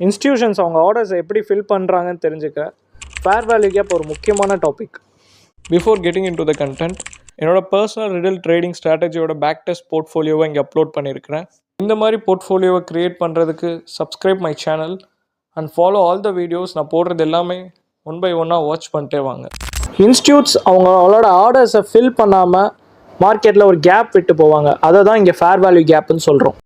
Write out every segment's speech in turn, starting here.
Institutions அவங்க ஆர்டர்ஸை எப்படி fill பண்ணுறாங்கன்னு தெரிஞ்சுக்க ஃபேர் வேல்யூ கேப் ஒரு முக்கியமான topic. Before getting in to the content, என்னோட பர்சனல் ரிடல் ட்ரேடிங் ஸ்ட்ராட்டஜியோட பேக் டெஸ்ட் போர்ட்ஃபோலியோவை இங்கே அப்லோட் பண்ணியிருக்கிறேன். இந்த மாதிரி போர்ட்ஃபோலியோவை க்ரியேட் பண்ணுறதுக்கு subscribe my channel and follow all the videos. நான் போடுறது எல்லாமே ஒன் பை ஒன்னாக வாட்ச் பண்ணிட்டே வாங்க. இன்ஸ்டியூட்ஸ் அவங்களோட ஆர்டர்ஸை ஃபில் பண்ணாமல் மார்க்கெட்டில் ஒரு கேப் விட்டு போவாங்க. அதை தான் இங்கே ஃபேர் வேல்யூ கேப்புன்னு சொல்கிறோம்.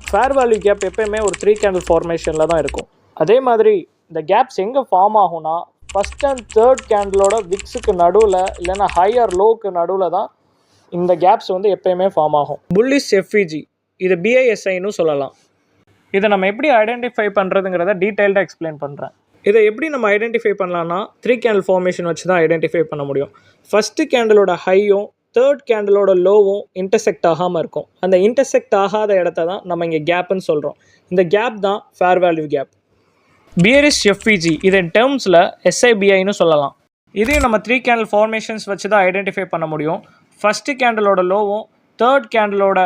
ஃபேர் வேல்யூ கேப் எப்போயுமே ஒரு 3 கேண்டில் ஃபார்மேஷனில் தான் இருக்கும். அதே மாதிரி இந்த கேப்ஸ் எங்கே ஃபார்ம் ஆகும்னா ஃபஸ்ட் அண்ட் தேர்ட் கேண்டிலோட விக்ஸுக்கு நடுவில் இல்லைன்னா ஹையர் லோவுக்கு நடுவில் தான் இந்த கேப்ஸ் வந்து எப்போயுமே ஃபார்ம் ஆகும். புல்லிஷ் எஃப்இஜி, இது பிஐஎஸ்ஐன்னு சொல்லலாம். இதை நம்ம எப்படி ஐடென்டிஃபை பண்ணுறதுங்கிறத டீட்டெயில்டாக எக்ஸ்பிளைன் பண்ணுறேன். இதை எப்படி நம்ம ஐடென்டிஃபை பண்ணலான்னா 3 கேண்டில் ஃபார்மேஷன் வச்சு தான் ஐடென்டிஃபை பண்ண முடியும். ஃபஸ்ட்டு கேண்டிலோட ஹையும் தேர்ட் கேண்டிலோட லோவும் இன்டர்செக்ட் ஆகாமல் இருக்கும். அந்த இன்டர்செக்ட் ஆகாத இடத்த தான் நம்ம இங்கே கேப்புன்னு சொல்கிறோம். இந்த கேப் தான் fair value gap. Bearish FEG, இதன் டேர்ம்ஸில் எஸ்ஐபிஐன்னு சொல்லலாம். இதையும் நம்ம 3 கேண்டில் ஃபார்மேஷன்ஸ் வச்சு தான் ஐடென்டிஃபை பண்ண முடியும். ஃபஸ்ட்டு கேண்டிலோட லோவும் தேர்ட் கேண்டிலோட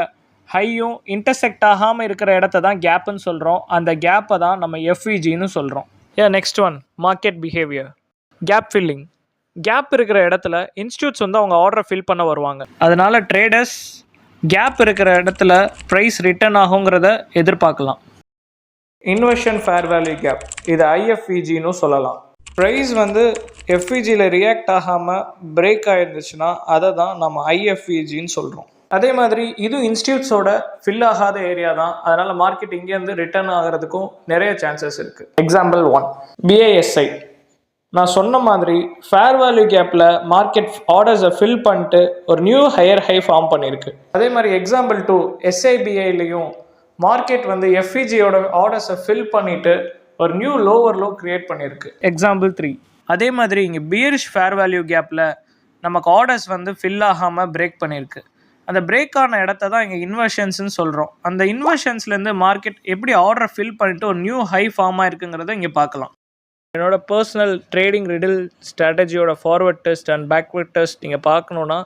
ஹையும் இன்டர்செக்ட் ஆகாமல் இருக்கிற இடத்த தான் கேப்புன்னு சொல்கிறோம். அந்த கேப்பை தான் நம்ம எஃப்இஜின்னு சொல்கிறோம். Next one, market behaviour. Gap filling. Gap இருக்கிற இடத்துல இன்ஸ்டியூட்ஸ் வந்து அவங்க ஆர்டரை ஃபில் பண்ண வருவாங்க. அதனால் ட்ரேடர்ஸ் கேப் இருக்கிற இடத்துல ப்ரைஸ் ரிட்டர்ன் ஆகுங்கிறத எதிர்பார்க்கலாம். இன்வெர்ஷன் ஃபேர் வேல்யூ கேப், இது ஐஎஃப்இஜின்னு சொல்லலாம். ப்ரைஸ் வந்து எஃப்இஜியில் ரியாக்ட் ஆகாமல் பிரேக் ஆகிருந்துச்சுன்னா அதை தான் நம்ம ஐஎஃப்இஜின்னு சொல்கிறோம். அதே மாதிரி இது இன்ஸ்டியூட்ஸோட ஃபில் ஆகாத ஏரியா தான். அதனால் மார்க்கெட் இங்கேருந்து ரிட்டர்ன் ஆகிறதுக்கும் நிறைய சான்சஸ் இருக்குது. எக்ஸாம்பிள் 1, பிஐஎஸ்ஐ. நான் சொன்ன மாதிரி ஃபேர் வேல்யூ கேப்பில் மார்க்கெட் ஆர்டர்ஸை ஃபில் பண்ணிட்டு ஒரு நியூ ஹையர் ஹை ஃபார்ம் பண்ணியிருக்கு. அதே மாதிரி எக்ஸாம்பிள் 2, எஸ்ஐபிஐலையும் மார்க்கெட் வந்து எஃப்இஜியோட ஆர்டர்ஸை ஃபில் பண்ணிவிட்டு ஒரு நியூ லோவர் லோ க்ரியேட் பண்ணியிருக்கு. எக்ஸாம்பிள் 3. அதே மாதிரி இங்கே பியரிஷ் ஃபேர் வேல்யூ கேப்பில் நமக்கு ஆர்டர்ஸ் வந்து ஃபில் ஆகாமல் பிரேக் பண்ணியிருக்கு. அந்த பிரேக் ஆன இடத்த தான் இங்கே இன்வர்ஷன்ஸ்னு சொல்கிறோம். அந்த இன்வர்ஷன்ஸ்லேருந்து மார்க்கெட் எப்படி ஆர்டரை ஃபில் பண்ணிவிட்டு ஒரு நியூ ஹை ஃபார்ம் ஆயிருக்குங்கிறத இங்கே பார்க்கலாம். என்னோட பர்சனல் ட்ரேடிங் ரிடில் ஸ்ட்ராட்டஜியோட forward test and backward test நீங்கள் பார்க்கணுன்னா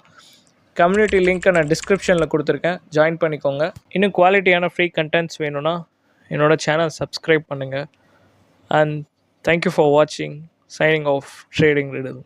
கம்யூனிட்டி லிங்க்கை நான் டிஸ்கிரிப்ஷனில் கொடுத்துருக்கேன், ஜாயின் பண்ணிக்கோங்க. இன்னும் குவாலிட்டியான ஃப்ரீ கண்டென்ட்ஸ் வேணும்னா என்னோட சேனல் சப்ஸ்கிரைப் பண்ணுங்கள். அண்ட் தேங்க்யூ ஃபார் வாட்சிங். Signing off trading riddle.